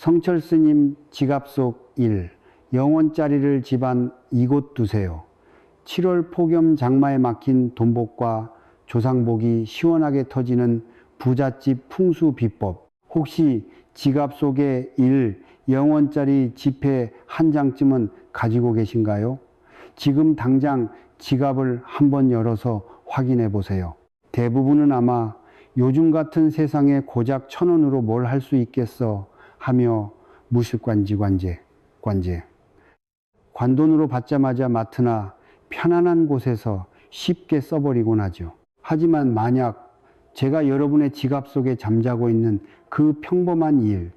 성철 스님 지갑 속 1. 영원짜리를 집안 이곳 두세요. 7월 폭염 장마에 막힌 돈복과 조상복이 시원하게 터지는 부잣집 풍수 비법. 혹시 지갑 속에 1. 영원짜리 지폐 한 장쯤은 가지고 계신가요? 지금 당장 지갑을 한번 열어서 확인해 보세요. 대부분은 아마 요즘 같은 세상에 고작 1,000원으로 뭘 할 수 있겠어 하며 무실관지 관제. 관돈으로 받자마자 마트나 편안한 곳에서 쉽게 써버리곤 하죠. 하지만 만약 제가 여러분의 지갑 속에 잠자고 있는 그 평범한 1,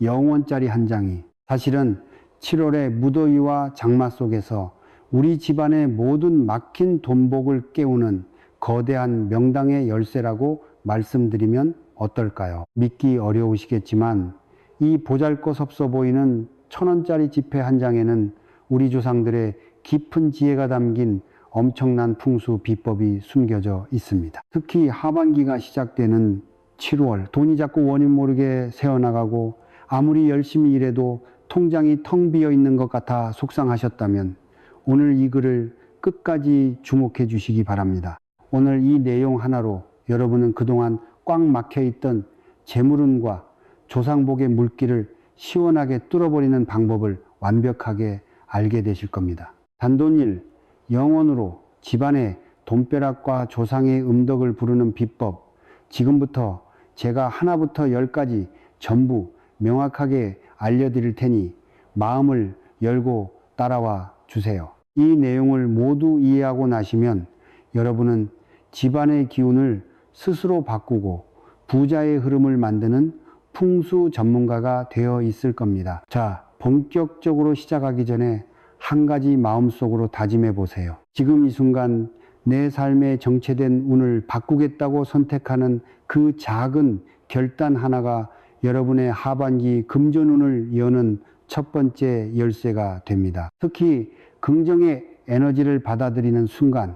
영원짜리 한 장이 사실은 7월의 무더위와 장마 속에서 우리 집안의 모든 막힌 돈복을 깨우는 거대한 명당의 열쇠라고 말씀드리면 어떨까요? 믿기 어려우시겠지만 이 보잘것없어 보이는 1,000원짜리 지폐 한 장에는 우리 조상들의 깊은 지혜가 담긴 엄청난 풍수 비법이 숨겨져 있습니다. 특히 하반기가 시작되는 7월, 돈이 자꾸 원인 모르게 새어나가고 아무리 열심히 일해도 통장이 텅 비어 있는 것 같아 속상하셨다면 오늘 이 글을 끝까지 주목해 주시기 바랍니다. 오늘 이 내용 하나로 여러분은 그동안 꽉 막혀 있던 재물운과 조상복의 물길을 시원하게 뚫어버리는 방법을 완벽하게 알게 되실 겁니다. 단돈1, 영원으로 집안의 돈벼락과 조상의 음덕을 부르는 비법, 지금부터 제가 하나부터 10까지 전부 명확하게 알려드릴 테니 마음을 열고 따라와 주세요. 이 내용을 모두 이해하고 나시면 여러분은 집안의 기운을 스스로 바꾸고 부자의 흐름을 만드는 풍수 전문가가 되어 있을 겁니다. 자, 본격적으로 시작하기 전에 한 가지 마음속으로 다짐해 보세요. 지금 이 순간 내 삶에 정체된 운을 바꾸겠다고 선택하는 그 작은 결단 하나가 여러분의 하반기 금전운을 여는 첫 번째 열쇠가 됩니다. 특히 긍정의 에너지를 받아들이는 순간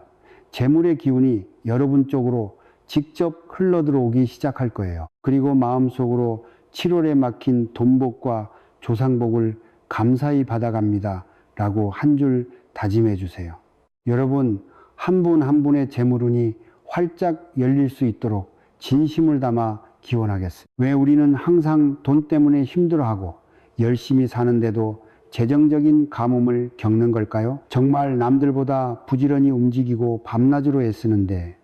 재물의 기운이 여러분 쪽으로 직접 흘러들어오기 시작할 거예요. 그리고 마음속으로 7월에 막힌 돈복과 조상복을 감사히 받아갑니다 라고 한 줄 다짐해 주세요. 여러분 한 분 한 분의 재물운이 활짝 열릴 수 있도록 진심을 담아 기원하겠습니다. 왜 우리는 항상 돈 때문에 힘들어하고 열심히 사는데도 재정적인 가뭄을 겪는 걸까요? 정말 남들보다 부지런히 움직이고 밤낮으로 애쓰는데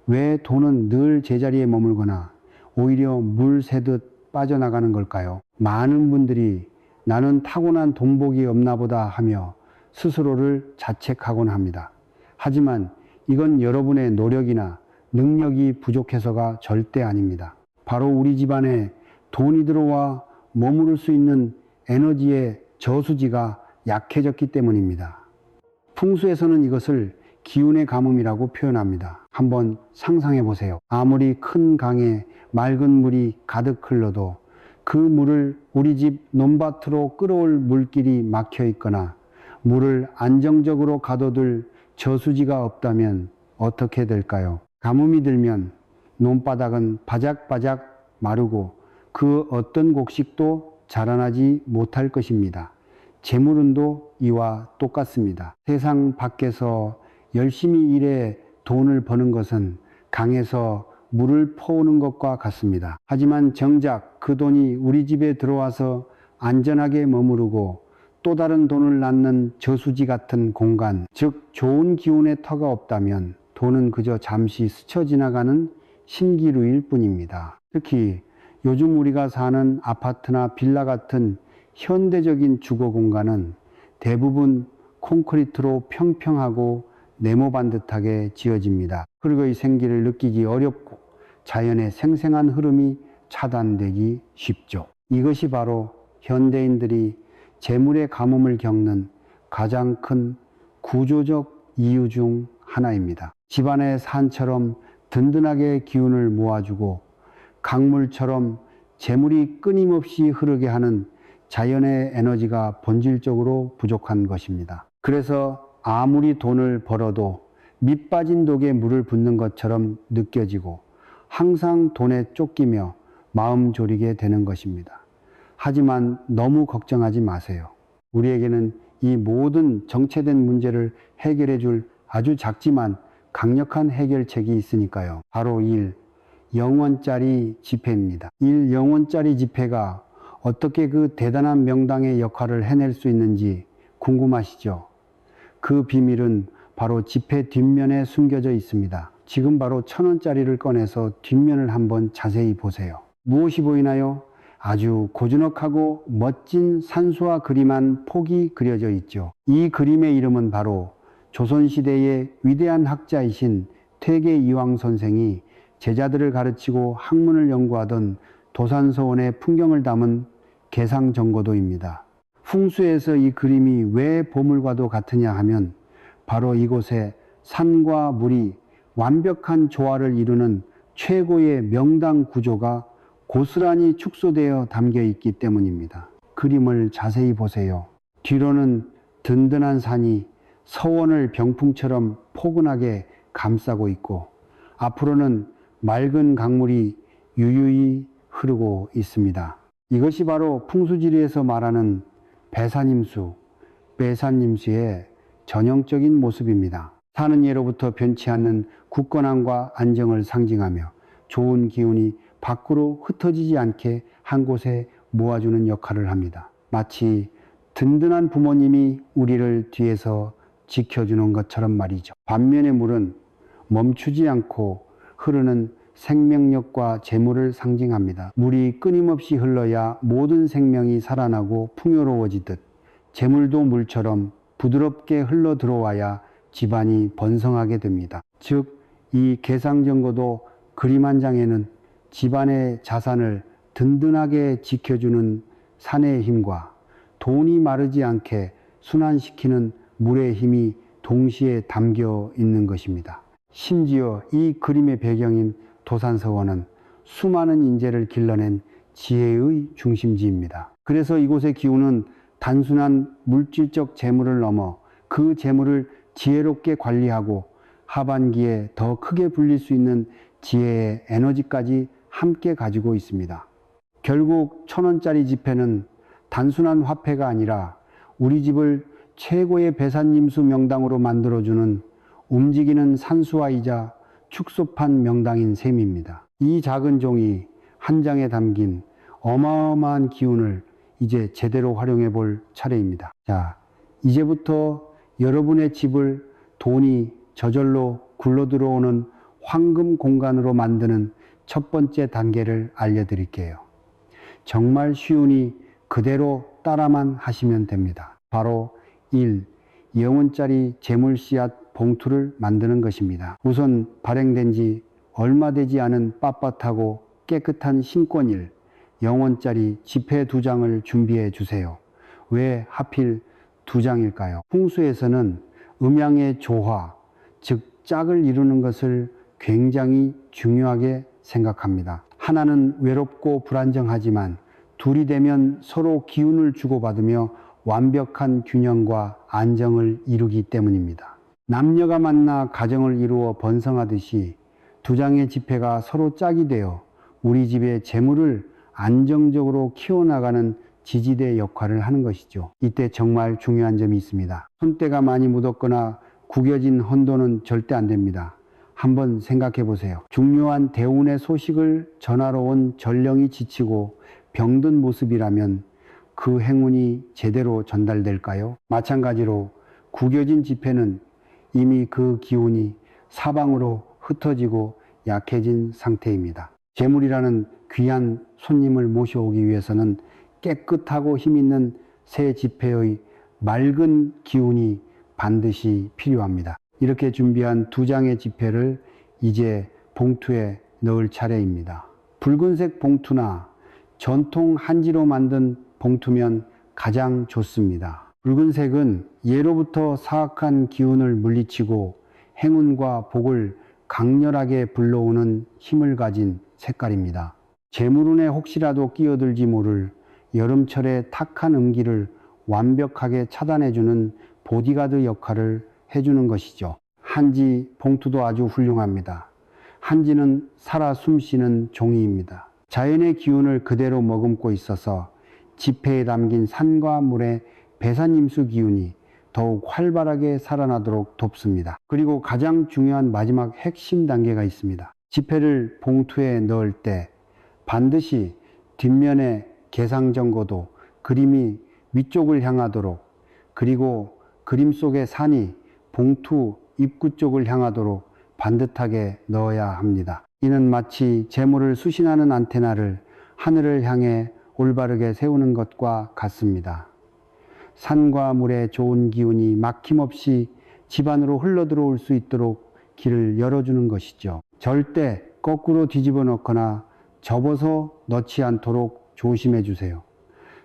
왜 돈은 늘 제자리에 머물거나 오히려 물 새듯 빠져나가는 걸까요? 많은 분들이 나는 타고난 돈복이 없나 보다 하며 스스로를 자책하곤 합니다. 하지만 이건 여러분의 노력이나 능력이 부족해서가 절대 아닙니다. 바로 우리 집안에 돈이 들어와 머무를 수 있는 에너지의 저수지가 약해졌기 때문입니다. 풍수에서는 이것을 기운의 가뭄이라고 표현합니다. 한번 상상해 보세요. 아무리 큰 강에 맑은 물이 가득 흘러도 그 물을 우리 집 논밭으로 끌어올 물길이 막혀 있거나 물을 안정적으로 가둬둘 저수지가 없다면 어떻게 될까요? 가뭄이 들면 논바닥은 바작바작 마르고 그 어떤 곡식도 자라나지 못할 것입니다. 재물운도 이와 똑같습니다. 세상 밖에서 열심히 일해 돈을 버는 것은 강에서 물을 퍼오는 것과 같습니다. 하지만 정작 그 돈이 우리 집에 들어와서 안전하게 머무르고 또 다른 돈을 낳는 저수지 같은 공간, 즉 좋은 기운의 터가 없다면 돈은 그저 잠시 스쳐 지나가는 신기루일 뿐입니다. 특히 요즘 우리가 사는 아파트나 빌라 같은 현대적인 주거 공간은 대부분 콘크리트로 평평하고 네모반듯하게 지어집니다. 흙의 생기를 느끼기 어렵고 자연의 생생한 흐름이 차단되기 쉽죠. 이것이 바로 현대인들이 재물의 가뭄을 겪는 가장 큰 구조적 이유 중 하나입니다. 집안의 산처럼 든든하게 기운을 모아주고 강물처럼 재물이 끊임없이 흐르게 하는 자연의 에너지가 본질적으로 부족한 것입니다. 그래서 아무리 돈을 벌어도 밑 빠진 독에 물을 붓는 것처럼 느껴지고 항상 돈에 쫓기며 마음 졸이게 되는 것입니다. 하지만 너무 걱정하지 마세요. 우리에게는 이 모든 정체된 문제를 해결해 줄 아주 작지만 강력한 해결책이 있으니까요. 바로 1. 영원짜리 지폐입니다. 1. 영원짜리 지폐가 어떻게 그 대단한 명당의 역할을 해낼 수 있는지 궁금하시죠? 그 비밀은 바로 지폐 뒷면에 숨겨져 있습니다. 지금 바로 1,000원짜리를 꺼내서 뒷면을 한번 자세히 보세요. 무엇이 보이나요? 아주 고즈넉하고 멋진 산수와 그림한 폭이 그려져 있죠. 이 그림의 이름은 바로 조선시대의 위대한 학자이신 퇴계이황 선생이 제자들을 가르치고 학문을 연구하던 도산서원의 풍경을 담은 개상정고도입니다. 풍수에서 이 그림이 왜 보물과도 같으냐 하면 바로 이곳에 산과 물이 완벽한 조화를 이루는 최고의 명당 구조가 고스란히 축소되어 담겨 있기 때문입니다. 그림을 자세히 보세요. 뒤로는 든든한 산이 서원을 병풍처럼 포근하게 감싸고 있고 앞으로는 맑은 강물이 유유히 흐르고 있습니다. 이것이 바로 풍수지리에서 말하는 배산임수, 배산임수의 전형적인 모습입니다. 사는 예로부터 변치 않는 굳건함과 안정을 상징하며 좋은 기운이 밖으로 흩어지지 않게 한 곳에 모아주는 역할을 합니다. 마치 든든한 부모님이 우리를 뒤에서 지켜주는 것처럼 말이죠. 반면에 물은 멈추지 않고 흐르는 생명력과 재물을 상징합니다. 물이 끊임없이 흘러야 모든 생명이 살아나고 풍요로워지듯 재물도 물처럼 부드럽게 흘러 들어와야 집안이 번성하게 됩니다. 즉, 이 개상정고도 그림 한 장에는 집안의 자산을 든든하게 지켜주는 산의 힘과 돈이 마르지 않게 순환시키는 물의 힘이 동시에 담겨 있는 것입니다. 심지어 이 그림의 배경인 도산서원은 수많은 인재를 길러낸 지혜의 중심지입니다. 그래서 이곳의 기운은 단순한 물질적 재물을 넘어 그 재물을 지혜롭게 관리하고 하반기에 더 크게 불릴 수 있는 지혜의 에너지까지 함께 가지고 있습니다. 결국 1,000원짜리 지폐는 단순한 화폐가 아니라 우리 집을 최고의 배산임수 명당으로 만들어주는 움직이는 산수화이자 축소판 명당인 셈입니다. 이 작은 종이 한 장에 담긴 어마어마한 기운을 이제 제대로 활용해 볼 차례입니다. 자, 이제부터 여러분의 집을 돈이 저절로 굴러 들어오는 황금 공간으로 만드는 첫 번째 단계를 알려드릴게요. 정말 쉬우니 그대로 따라만 하시면 됩니다. 바로 1. 영원짜리 재물 씨앗 봉투를 만드는 것입니다. 우선 발행된 지 얼마 되지 않은 빳빳하고 깨끗한 신권일 영원짜리 지폐 2장을 준비해 주세요. 왜 하필 2장일까요? 풍수에서는 음양의 조화, 즉 짝을 이루는 것을 굉장히 중요하게 생각합니다. 하나는 외롭고 불안정하지만 둘이 되면 서로 기운을 주고받으며 완벽한 균형과 안정을 이루기 때문입니다. 남녀가 만나 가정을 이루어 번성하듯이 2장의 지폐가 서로 짝이 되어 우리 집의 재물을 안정적으로 키워나가는 지지대 역할을 하는 것이죠. 이때 정말 중요한 점이 있습니다. 손때가 많이 묻었거나 구겨진 헌돈은 절대 안 됩니다. 한번 생각해 보세요. 중요한 대운의 소식을 전하러 온 전령이 지치고 병든 모습이라면 그 행운이 제대로 전달될까요? 마찬가지로 구겨진 지폐는 이미 그 기운이 사방으로 흩어지고 약해진 상태입니다. 재물이라는 귀한 손님을 모셔오기 위해서는 깨끗하고 힘있는 새 지폐의 맑은 기운이 반드시 필요합니다. 이렇게 준비한 2장의 지폐를 이제 봉투에 넣을 차례입니다. 붉은색 봉투나 전통 한지로 만든 봉투면 가장 좋습니다. 붉은색은 예로부터 사악한 기운을 물리치고 행운과 복을 강렬하게 불러오는 힘을 가진 색깔입니다. 재물운에 혹시라도 끼어들지 모를 여름철의 탁한 음기를 완벽하게 차단해주는 보디가드 역할을 해주는 것이죠. 한지 봉투도 아주 훌륭합니다. 한지는 살아 숨쉬는 종이입니다. 자연의 기운을 그대로 머금고 있어서 지폐에 담긴 산과 물의 배산임수 기운이 더욱 활발하게 살아나도록 돕습니다. 그리고 가장 중요한 마지막 핵심 단계가 있습니다. 지폐를 봉투에 넣을 때 반드시 뒷면의 개상정거도 그림이 위쪽을 향하도록, 그리고 그림 속의 산이 봉투 입구 쪽을 향하도록 반듯하게 넣어야 합니다. 이는 마치 재물을 수신하는 안테나를 하늘을 향해 올바르게 세우는 것과 같습니다. 산과 물의 좋은 기운이 막힘없이 집안으로 흘러들어올 수 있도록 길을 열어주는 것이죠. 절대 거꾸로 뒤집어 놓거나 접어서 넣지 않도록 조심해 주세요.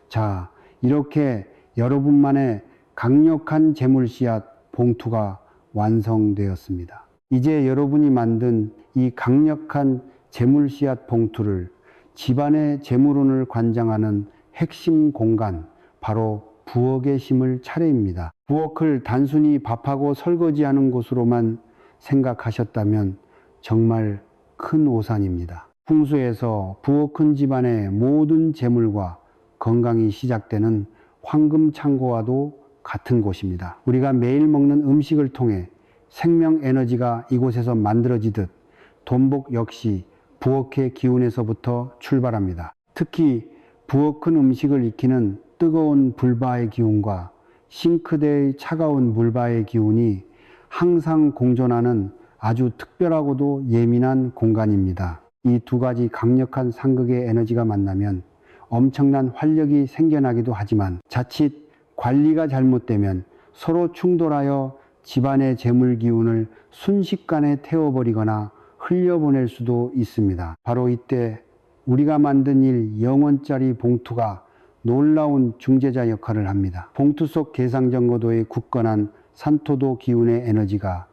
자, 이렇게 여러분만의 강력한 재물 씨앗 봉투가 완성되었습니다. 이제 여러분이 만든 이 강력한 재물 씨앗 봉투를 집안의 재물운을 관장하는 핵심 공간, 바로 부엌에 심을 차례입니다. 부엌을 단순히 밥하고 설거지하는 곳으로만 생각하셨다면 정말 큰 오산입니다. 풍수에서 부엌은 집안의 모든 재물과 건강이 시작되는 황금 창고와도 같은 곳입니다. 우리가 매일 먹는 음식을 통해 생명 에너지가 이곳에서 만들어지듯 돈복 역시 부엌의 기운에서부터 출발합니다. 특히 부엌은 음식을 익히는 뜨거운 불바의 기운과 싱크대의 차가운 물바의 기운이 항상 공존하는 아주 특별하고도 예민한 공간입니다. 이 두 가지 강력한 상극의 에너지가 만나면 엄청난 활력이 생겨나기도 하지만 자칫 관리가 잘못되면 서로 충돌하여 집안의 재물 기운을 순식간에 태워버리거나 흘려보낼 수도 있습니다. 바로 이때 우리가 만든 일 영원짜리 봉투가 놀라운 중재자 역할을 합니다. 봉투 속 개상정거도의 굳건한 산토도 기운의 에너지가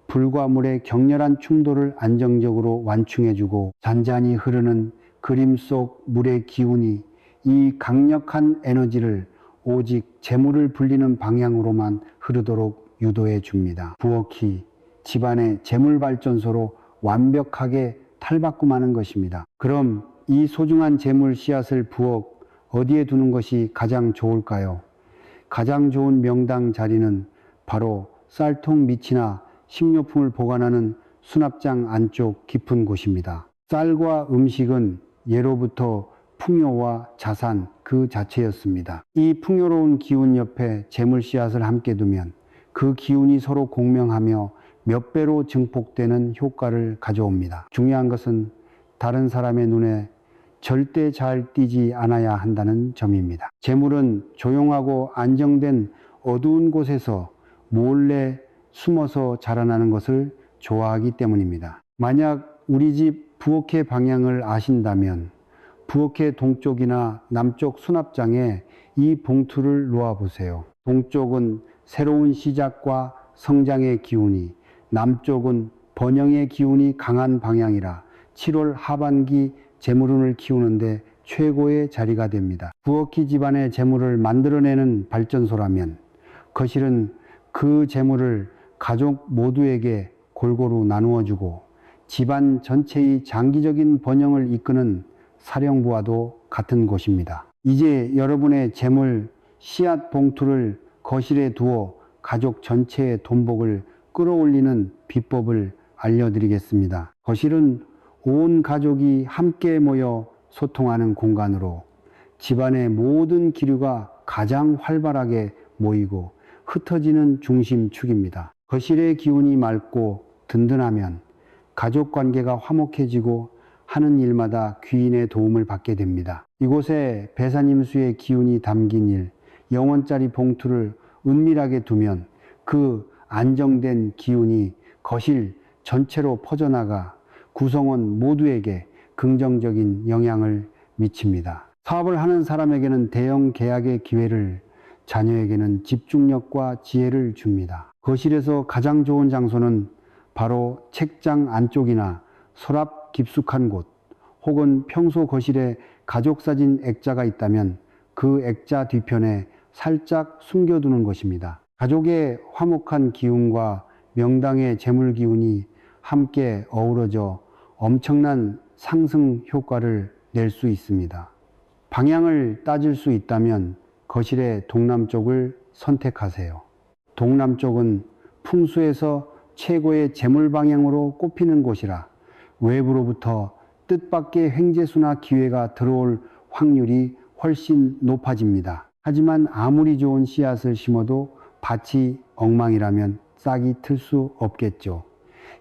불과 물의 격렬한 충돌을 안정적으로 완충해주고 잔잔히 흐르는 그림 속 물의 기운이 이 강력한 에너지를 오직 재물을 불리는 방향으로만 흐르도록 유도해 줍니다. 부엌이 집안의 재물발전소로 완벽하게 탈바꿈하는 것입니다. 그럼 이 소중한 재물 씨앗을 부엌 어디에 두는 것이 가장 좋을까요? 가장 좋은 명당 자리는 바로 쌀통 밑이나 식료품을 보관하는 수납장 안쪽 깊은 곳입니다. 쌀과 음식은 예로부터 풍요와 자산 그 자체였습니다. 이 풍요로운 기운 옆에 재물 씨앗을 함께 두면 그 기운이 서로 공명하며 몇 배로 증폭되는 효과를 가져옵니다. 중요한 것은 다른 사람의 눈에 절대 잘 띄지 않아야 한다는 점입니다. 재물은 조용하고 안정된 어두운 곳에서 몰래 숨어서 자라나는 것을 좋아하기 때문입니다. 만약 우리 집 부엌의 방향을 아신다면 부엌의 동쪽이나 남쪽 수납장에 이 봉투를 놓아 보세요. 동쪽은 새로운 시작과 성장의 기운이, 남쪽은 번영의 기운이 강한 방향이라 7월 하반기 재물운을 키우는데 최고의 자리가 됩니다. 부엌이 집안의 재물을 만들어내는 발전소라면 거실은 그 재물을 가족 모두에게 골고루 나누어주고 집안 전체의 장기적인 번영을 이끄는 사령부와도 같은 곳입니다. 이제 여러분의 재물 씨앗 봉투를 거실에 두어 가족 전체의 돈복을 끌어올리는 비법을 알려드리겠습니다. 거실은 온 가족이 함께 모여 소통하는 공간으로 집안의 모든 기류가 가장 활발하게 모이고 흩어지는 중심축입니다. 거실의 기운이 맑고 든든하면 가족 관계가 화목해지고 하는 일마다 귀인의 도움을 받게 됩니다. 이곳에 배산임수의 기운이 담긴 일, 영원짜리 봉투를 은밀하게 두면 그 안정된 기운이 거실 전체로 퍼져나가 구성원 모두에게 긍정적인 영향을 미칩니다. 사업을 하는 사람에게는 대형 계약의 기회를, 자녀에게는 집중력과 지혜를 줍니다. 거실에서 가장 좋은 장소는 바로 책장 안쪽이나 서랍 깊숙한 곳, 혹은 평소 거실에 가족사진 액자가 있다면 그 액자 뒤편에 살짝 숨겨두는 것입니다. 가족의 화목한 기운과 명당의 재물 기운이 함께 어우러져 엄청난 상승 효과를 낼 수 있습니다. 방향을 따질 수 있다면 거실의 동남쪽을 선택하세요. 동남쪽은 풍수에서 최고의 재물 방향으로 꼽히는 곳이라 외부로부터 뜻밖의 횡재수나 기회가 들어올 확률이 훨씬 높아집니다. 하지만 아무리 좋은 씨앗을 심어도 밭이 엉망이라면 싹이 틀 수 없겠죠.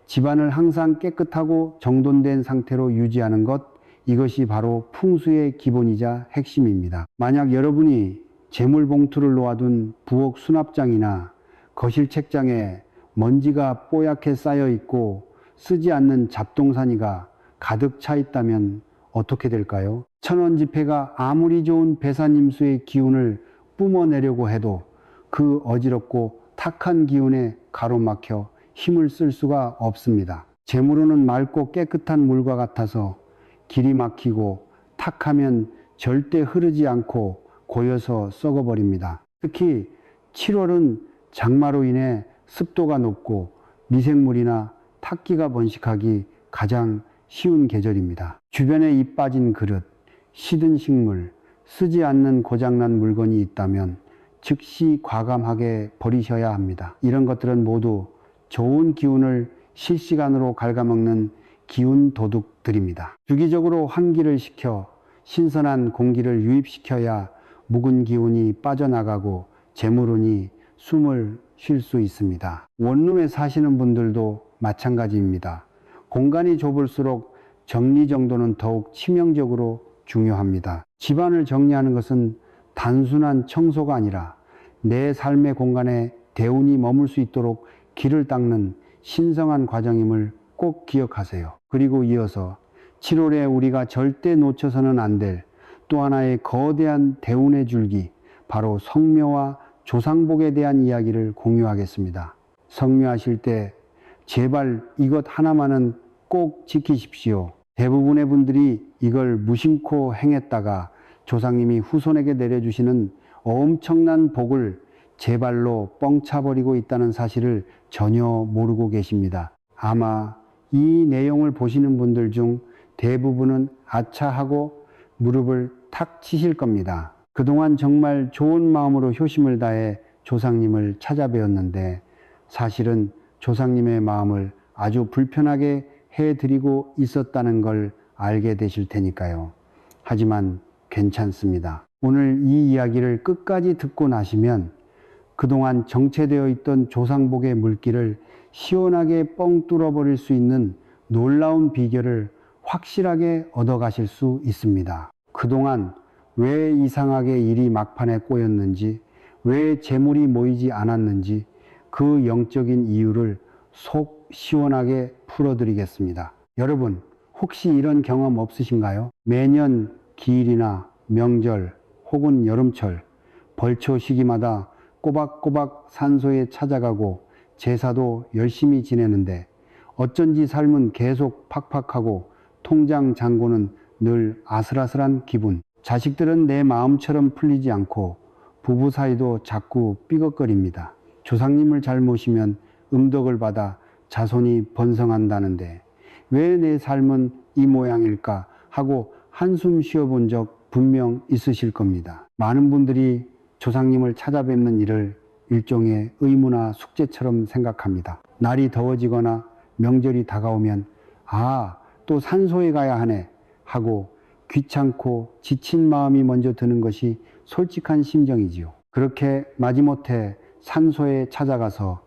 집안을 항상 깨끗하고 정돈된 상태로 유지하는 것, 이것이 바로 풍수의 기본이자 핵심입니다. 만약 여러분이 재물봉투를 놓아둔 부엌 수납장이나 거실 책장에 먼지가 뽀얗게 쌓여 있고 쓰지 않는 잡동사니가 가득 차 있다면 어떻게 될까요? 천원 지폐가 아무리 좋은 배산임수의 기운을 뿜어내려고 해도 그 어지럽고 탁한 기운에 가로막혀 힘을 쓸 수가 없습니다. 재물은 맑고 깨끗한 물과 같아서 길이 막히고 탁하면 절대 흐르지 않고 고여서 썩어버립니다. 특히 7월은 장마로 인해 습도가 높고 미생물이나 탁기가 번식하기 가장 쉬운 계절입니다. 주변에 잎 빠진 그릇, 시든 식물, 쓰지 않는 고장난 물건이 있다면 즉시 과감하게 버리셔야 합니다. 이런 것들은 모두 좋은 기운을 실시간으로 갉아먹는 기운 도둑들입니다. 주기적으로 환기를 시켜 신선한 공기를 유입시켜야 묵은 기운이 빠져나가고 재물운이 숨을 쉴 수 있습니다. 원룸에 사시는 분들도 마찬가지입니다. 공간이 좁을수록 정리정돈은 더욱 치명적으로 중요합니다. 집안을 정리하는 것은 단순한 청소가 아니라 내 삶의 공간에 대운이 머물 수 있도록 길을 닦는 신성한 과정임을 꼭 기억하세요. 그리고 이어서 7월에 우리가 절대 놓쳐서는 안 될 또 하나의 거대한 대운의 줄기, 바로 성묘와 조상복에 대한 이야기를 공유하겠습니다. 성묘하실 때 제발 이것 하나만은 꼭 지키십시오. 대부분의 분들이 이걸 무심코 행했다가 조상님이 후손에게 내려주시는 엄청난 복을 제 발로 뻥 차버리고 있다는 사실을 전혀 모르고 계십니다. 아마 이 내용을 보시는 분들 중 대부분은 아차하고 무릎을 탁 치실 겁니다. 그동안 정말 좋은 마음으로 효심을 다해 조상님을 찾아뵈었는데 사실은 조상님의 마음을 아주 불편하게 해드리고 있었다는 걸 알게 되실 테니까요. 하지만 괜찮습니다. 오늘 이 이야기를 끝까지 듣고 나시면 그동안 정체되어 있던 조상복의 물기를 시원하게 뻥 뚫어버릴 수 있는 놀라운 비결을 확실하게 얻어가실 수 있습니다. 그동안 왜 이상하게 일이 막판에 꼬였는지, 왜 재물이 모이지 않았는지 그 영적인 이유를 속 시원하게 풀어드리겠습니다. 여러분, 혹시 이런 경험 없으신가요? 매년 기일이나 명절 혹은 여름철, 벌초 시기마다 꼬박꼬박 산소에 찾아가고 제사도 열심히 지내는데 어쩐지 삶은 계속 팍팍하고 통장 잔고는 늘 아슬아슬한 기분. 자식들은 내 마음처럼 풀리지 않고 부부 사이도 자꾸 삐걱거립니다. 조상님을 잘 모시면 음덕을 받아 자손이 번성한다는데 왜 내 삶은 이 모양일까 하고 한숨 쉬어본 적 분명 있으실 겁니다. 많은 분들이 조상님을 찾아뵙는 일을 일종의 의무나 숙제처럼 생각합니다. 날이 더워지거나 명절이 다가오면 또 산소에 가야 하네 하고 귀찮고 지친 마음이 먼저 드는 것이 솔직한 심정이지요. 그렇게 마지못해 산소에 찾아가서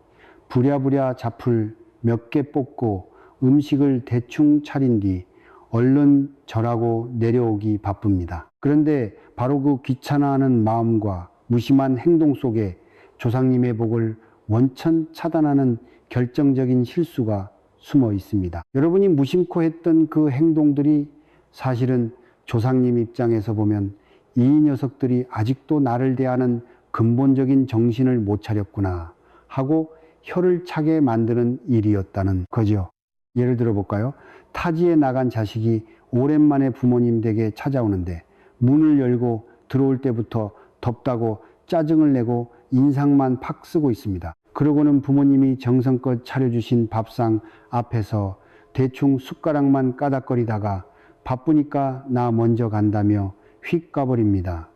부랴부랴 잡풀 몇 개 뽑고 음식을 대충 차린 뒤 얼른 절하고 내려오기 바쁩니다. 그런데 바로 그 귀찮아하는 마음과 무심한 행동 속에 조상님의 복을 원천 차단하는 결정적인 실수가 숨어 있습니다. 여러분이 무심코 했던 그 행동들이 사실은 조상님 입장에서 보면 이 녀석들이 아직도 나를 대하는 근본적인 정신을 못 차렸구나 하고 혀를 차게 만드는 일이었다는 거죠. 예를 들어 볼까요? 타지에 나간 자식이 오랜만에 부모님 댁에 찾아오는데 문을 열고 들어올 때부터 덥다고 짜증을 내고 인상만 팍 쓰고 있습니다. 그러고는 부모님이 정성껏 차려주신 밥상 앞에서 대충 숟가락만 까닥거리다가 바쁘니까 나 먼저 간다며 휙 가버립니다.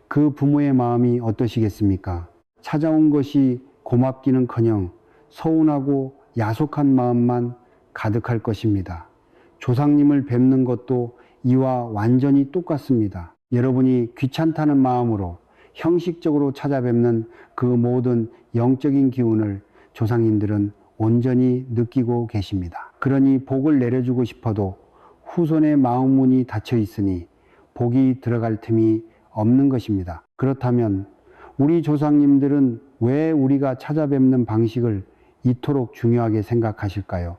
그 부모의 마음이 어떠시겠습니까? 찾아온 것이 고맙기는커녕 서운하고 야속한 마음만 가득할 것입니다. 조상님을 뵙는 것도 이와 완전히 똑같습니다. 여러분이 귀찮다는 마음으로 형식적으로 찾아뵙는 그 모든 영적인 기운을 조상님들은 온전히 느끼고 계십니다. 그러니 복을 내려주고 싶어도 후손의 마음문이 닫혀 있으니 복이 들어갈 틈이 없는 것입니다. 그렇다면 우리 조상님들은 왜 우리가 찾아뵙는 방식을 이토록 중요하게 생각하실까요?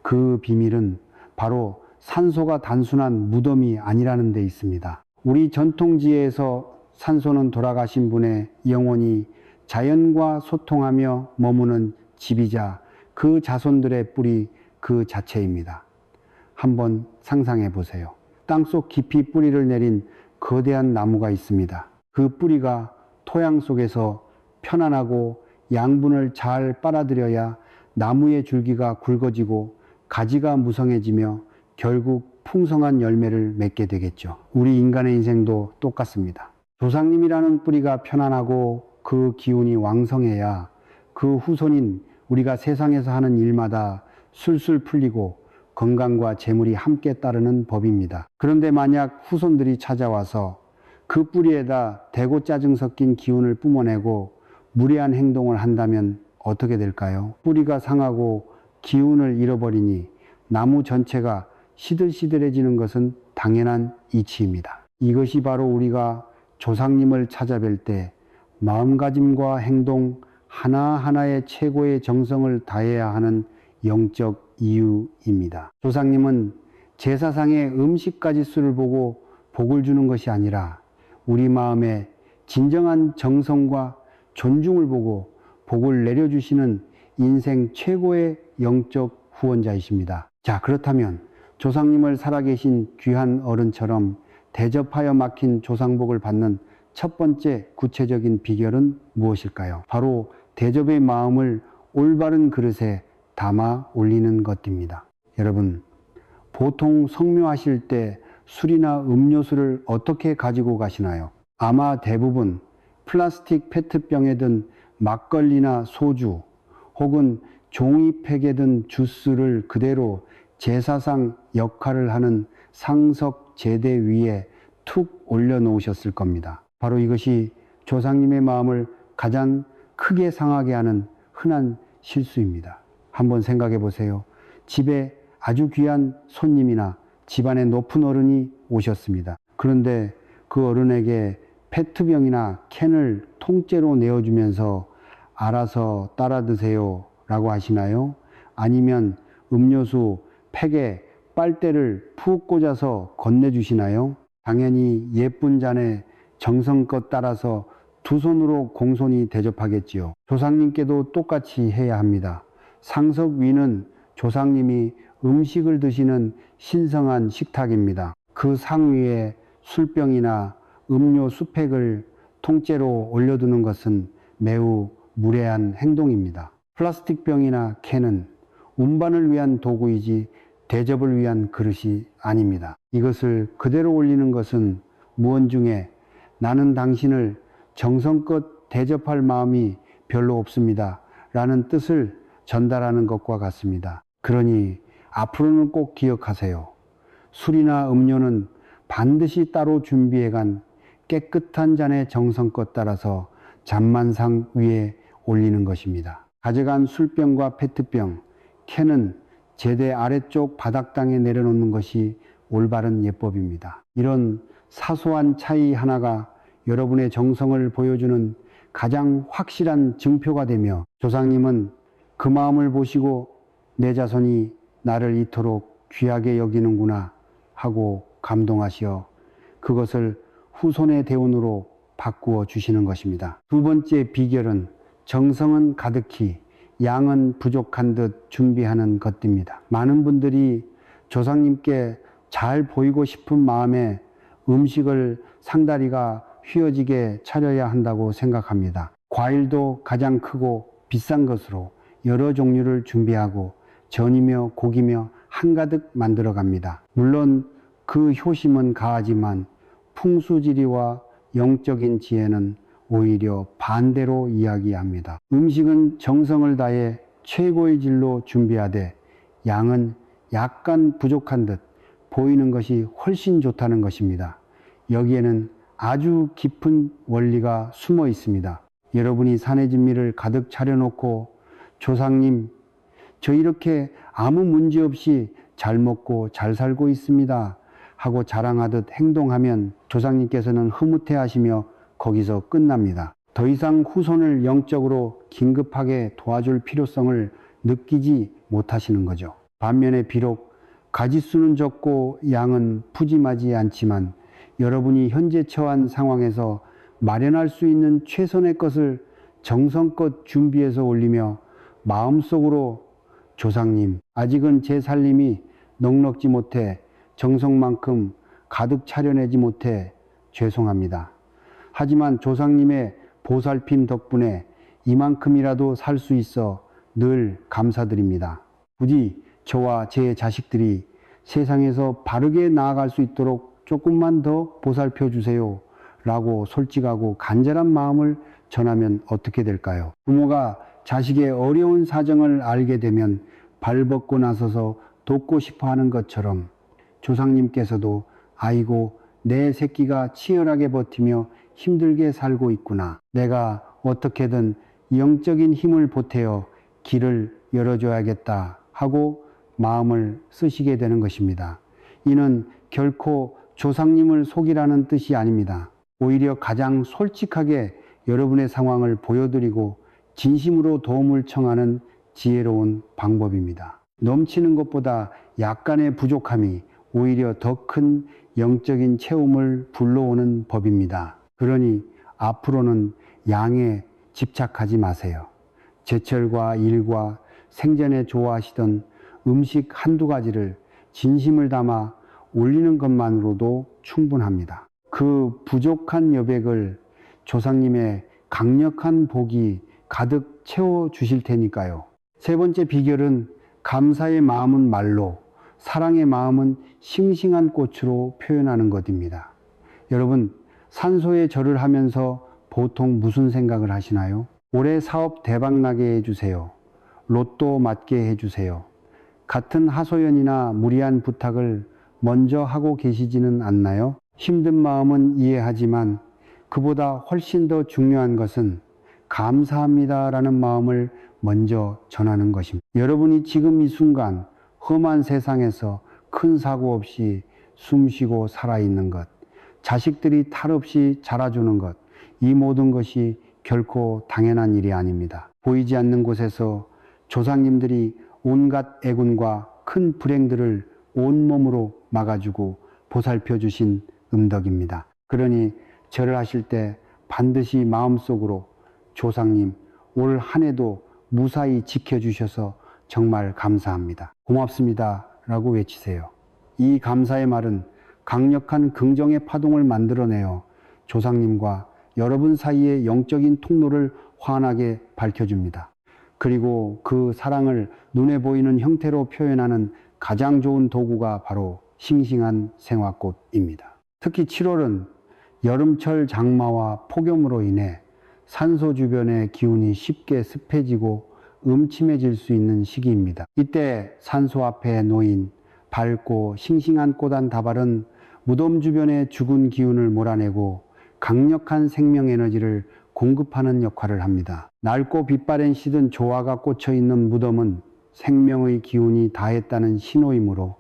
그 비밀은 바로 산소가 단순한 무덤이 아니라는 데 있습니다. 우리 전통지혜에서 산소는 돌아가신 분의 영혼이 자연과 소통하며 머무는 집이자 그 자손들의 뿌리 그 자체입니다. 한번 상상해 보세요. 땅속 깊이 뿌리를 내린 거대한 나무가 있습니다. 그 뿌리가 토양 속에서 편안하고 양분을 잘 빨아들여야 나무의 줄기가 굵어지고 가지가 무성해지며 결국 풍성한 열매를 맺게 되겠죠. 우리 인간의 인생도 똑같습니다. 조상님이라는 뿌리가 편안하고 그 기운이 왕성해야 그 후손인 우리가 세상에서 하는 일마다 술술 풀리고 건강과 재물이 함께 따르는 법입니다. 그런데 만약 후손들이 찾아와서 그 뿌리에다 대고 짜증 섞인 기운을 뿜어내고 무례한 행동을 한다면 어떻게 될까요? 뿌리가 상하고 기운을 잃어버리니 나무 전체가 시들시들해지는 것은 당연한 이치입니다. 이것이 바로 우리가 조상님을 찾아뵐 때 마음가짐과 행동 하나하나에 최고의 정성을 다해야 하는 영적 이유입니다. 조상님은 제사상의 음식까지 수를 보고 복을 주는 것이 아니라 우리 마음에 진정한 정성과 존중을 보고 복을 내려주시는 인생 최고의 영적 후원자이십니다. 자, 그렇다면 조상님을 살아계신 귀한 어른처럼 대접하여 막힌 조상복을 받는 첫 번째 구체적인 비결은 무엇일까요? 바로 대접의 마음을 올바른 그릇에 담아 올리는 것입니다. 여러분, 보통 성묘하실 때 술이나 음료수를 어떻게 가지고 가시나요? 아마 대부분 플라스틱 페트병에 든 막걸리나 소주 혹은 종이팩에 든 주스를 그대로 제사상 역할을 하는 상석 제대 위에 툭 올려놓으셨을 겁니다. 바로 이것이 조상님의 마음을 가장 크게 상하게 하는 흔한 실수입니다. 한번 생각해 보세요. 집에 아주 귀한 손님이나 집안의 높은 어른이 오셨습니다. 그런데 그 어른에게 페트병이나 캔을 통째로 내어주면서 알아서 따라 드세요 라고 하시나요? 아니면 음료수 팩에 빨대를 푹 꽂아서 건네주시나요? 당연히 예쁜 잔에 정성껏 따라서 두 손으로 공손히 대접하겠지요. 조상님께도 똑같이 해야 합니다. 상석 위는 조상님이 음식을 드시는 신성한 식탁입니다. 그 상 위에 술병이나 음료 수팩을 통째로 올려두는 것은 매우 무례한 행동입니다. 플라스틱 병이나 캔은 운반을 위한 도구이지 대접을 위한 그릇이 아닙니다. 이것을 그대로 올리는 것은 무언중에 나는 당신을 정성껏 대접할 마음이 별로 없습니다 라는 뜻을 전달하는 것과 같습니다. 그러니 앞으로는 꼭 기억하세요. 술이나 음료는 반드시 따로 준비해간 깨끗한 잔에 정성껏 따라서 잔만상 위에 올리는 것입니다. 가져간 술병과 페트병, 캔은 제대 아래쪽 바닥땅에 내려놓는 것이 올바른 예법입니다. 이런 사소한 차이 하나가 여러분의 정성을 보여주는 가장 확실한 증표가 되며 조상님은 그 마음을 보시고 내 자손이 나를 이토록 귀하게 여기는구나 하고 감동하시어 그것을 후손의 대운으로 바꾸어 주시는 것입니다. 두 번째 비결은 정성은 가득히 양은 부족한 듯 준비하는 것입니다. 많은 분들이 조상님께 잘 보이고 싶은 마음에 음식을 상다리가 휘어지게 차려야 한다고 생각합니다. 과일도 가장 크고 비싼 것으로 여러 종류를 준비하고 전이며 고기며 한가득 만들어 갑니다. 물론 그 효심은 가하지만 풍수지리와 영적인 지혜는 오히려 반대로 이야기합니다. 음식은 정성을 다해 최고의 질로 준비하되 양은 약간 부족한 듯 보이는 것이 훨씬 좋다는 것입니다. 여기에는 아주 깊은 원리가 숨어 있습니다. 여러분이 산의 진미를 가득 차려놓고 조상님, 저 이렇게 아무 문제 없이 잘 먹고 잘 살고 있습니다 하고 자랑하듯 행동하면 조상님께서는 흐뭇해 하시며 거기서 끝납니다. 더 이상 후손을 영적으로 긴급하게 도와줄 필요성을 느끼지 못하시는 거죠. 반면에 비록 가지수는 적고 양은 푸짐하지 않지만 여러분이 현재 처한 상황에서 마련할 수 있는 최선의 것을 정성껏 준비해서 올리며 마음속으로 조상님, 아직은 제 살림이 넉넉지 못해 정성만큼 가득 차려내지 못해 죄송합니다. 하지만 조상님의 보살핌 덕분에 이만큼이라도 살 수 있어 늘 감사드립니다. 부디 저와 제 자식들이 세상에서 바르게 나아갈 수 있도록 조금만 더 보살펴 주세요 라고 솔직하고 간절한 마음을 전하면 어떻게 될까요? 부모가 자식의 어려운 사정을 알게 되면 발벗고 나서서 돕고 싶어 하는 것처럼 조상님께서도 아이고 내 새끼가 치열하게 버티며 힘들게 살고 있구나. 내가 어떻게든 영적인 힘을 보태어 길을 열어줘야겠다 하고 마음을 쓰시게 되는 것입니다. 이는 결코 조상님을 속이라는 뜻이 아닙니다. 오히려 가장 솔직하게 여러분의 상황을 보여드리고 진심으로 도움을 청하는 지혜로운 방법입니다. 넘치는 것보다 약간의 부족함이 오히려 더 큰 영적인 체험을 불러오는 법입니다. 그러니 앞으로는 양에 집착하지 마세요. 제철과 일과 생전에 좋아하시던 음식 한두 가지를 진심을 담아 올리는 것만으로도 충분합니다. 그 부족한 여백을 조상님의 강력한 복이 가득 채워주실 테니까요. 세 번째 비결은 감사의 마음은 말로, 사랑의 마음은 싱싱한 꽃으로 표현하는 것입니다. 여러분, 산소에 절을 하면서 보통 무슨 생각을 하시나요? 올해 사업 대박나게 해주세요. 로또 맞게 해주세요. 같은 하소연이나 무리한 부탁을 먼저 하고 계시지는 않나요? 힘든 마음은 이해하지만 그보다 훨씬 더 중요한 것은 감사합니다라는 마음을 먼저 전하는 것입니다. 여러분이 지금 이 순간 험한 세상에서 큰 사고 없이 숨쉬고 살아있는 것, 자식들이 탈 없이 자라주는 것, 이 모든 것이 결코 당연한 일이 아닙니다. 보이지 않는 곳에서 조상님들이 온갖 애군과 큰 불행들을 온몸으로 막아주고 보살펴 주신 음덕입니다. 그러니 절을 하실 때 반드시 마음속으로 조상님, 올 한 해도 무사히 지켜주셔서 정말 감사합니다. 고맙습니다 라고 외치세요. 이 감사의 말은 강력한 긍정의 파동을 만들어내어 조상님과 여러분 사이의 영적인 통로를 환하게 밝혀줍니다. 그리고 그 사랑을 눈에 보이는 형태로 표현하는 가장 좋은 도구가 바로 싱싱한 생화꽃입니다. 특히 7월은 여름철 장마와 폭염으로 인해 산소 주변의 기운이 쉽게 습해지고 음침해질 수 있는 시기입니다. 이때 산소 앞에 놓인 밝고 싱싱한 꽃 한 다발은 무덤 주변의 죽은 기운을 몰아내고 강력한 생명 에너지를 공급하는 역할을 합니다. 낡고 빛바랜 시든 조화가 꽂혀 있는 무덤은 생명의 기운이 다했다는 신호이므로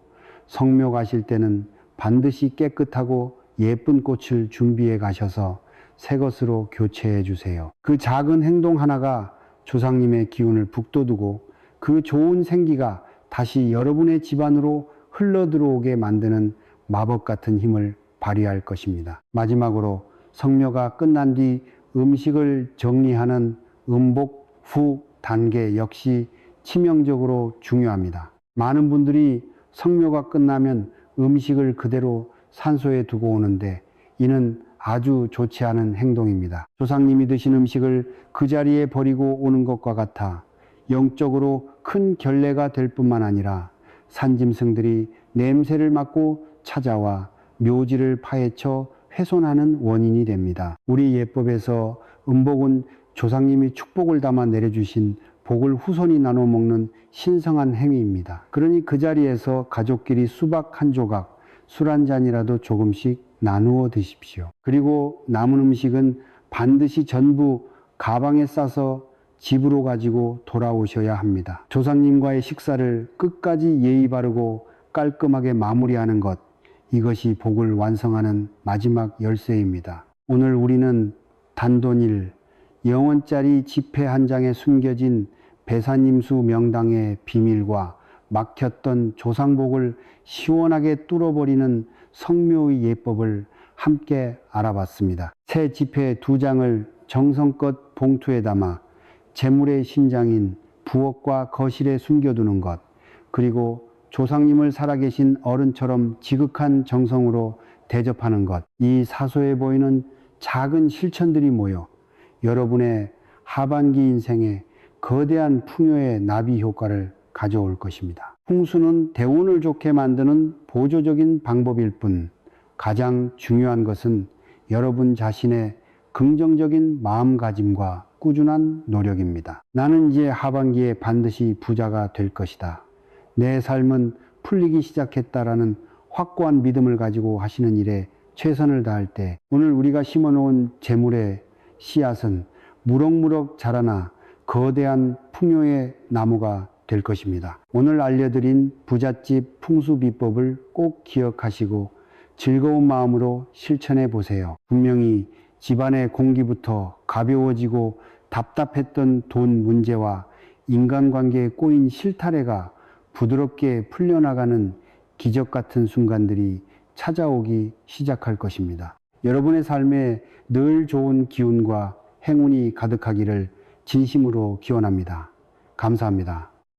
성묘 가실 때는 반드시 깨끗하고 예쁜 꽃을 준비해 가셔서 새 것으로 교체해 주세요. 그 작은 행동 하나가 조상님의 기운을 북돋우고 그 좋은 생기가 다시 여러분의 집안으로 흘러 들어오게 만드는 마법 같은 힘을 발휘할 것입니다. 마지막으로 성묘가 끝난 뒤 음식을 정리하는 음복 후 단계 역시 치명적으로 중요합니다. 많은 분들이 성묘가 끝나면 음식을 그대로 산소에 두고 오는데 이는 아주 좋지 않은 행동입니다. 조상님이 드신 음식을 그 자리에 버리고 오는 것과 같아 영적으로 큰 결례가 될 뿐만 아니라 산짐승들이 냄새를 맡고 찾아와 묘지를 파헤쳐 훼손하는 원인이 됩니다. 우리 예법에서 음복은 조상님이 축복을 담아 내려주신 복을 후손이 나눠 먹는 신성한 행위입니다. 그러니 그 자리에서 가족끼리 수박 한 조각, 술 한 잔이라도 조금씩 나누어 드십시오. 그리고 남은 음식은 반드시 전부 가방에 싸서 집으로 가지고 돌아오셔야 합니다. 조상님과의 식사를 끝까지 예의 바르고 깔끔하게 마무리하는 것, 이것이 복을 완성하는 마지막 열쇠입니다. 오늘 우리는 단돈일, 영원짜리 지폐 한 장에 숨겨진 배산임수 명당의 비밀과 막혔던 조상복을 시원하게 뚫어버리는 성묘의 예법을 함께 알아봤습니다. 새 지폐 2장을 정성껏 봉투에 담아 재물의 신장인 부엌과 거실에 숨겨두는 것, 그리고 조상님을 살아계신 어른처럼 지극한 정성으로 대접하는 것, 이 사소해 보이는 작은 실천들이 모여 여러분의 하반기 인생에 거대한 풍요의 나비 효과를 가져올 것입니다. 풍수는 대운을 좋게 만드는 보조적인 방법일 뿐 가장 중요한 것은 여러분 자신의 긍정적인 마음가짐과 꾸준한 노력입니다. 나는 이제 하반기에 반드시 부자가 될 것이다. 내 삶은 풀리기 시작했다라는 확고한 믿음을 가지고 하시는 일에 최선을 다할 때 오늘 우리가 심어놓은 재물의 씨앗은 무럭무럭 자라나 거대한 풍요의 나무가 될 것입니다. 오늘 알려드린 부잣집 풍수 비법을 꼭 기억하시고 즐거운 마음으로 실천해 보세요. 분명히 집안의 공기부터 가벼워지고 답답했던 돈 문제와 인간관계에 꼬인 실타래가 부드럽게 풀려나가는 기적 같은 순간들이 찾아오기 시작할 것입니다. 여러분의 삶에 늘 좋은 기운과 행운이 가득하기를 진심으로 기원합니다. 감사합니다.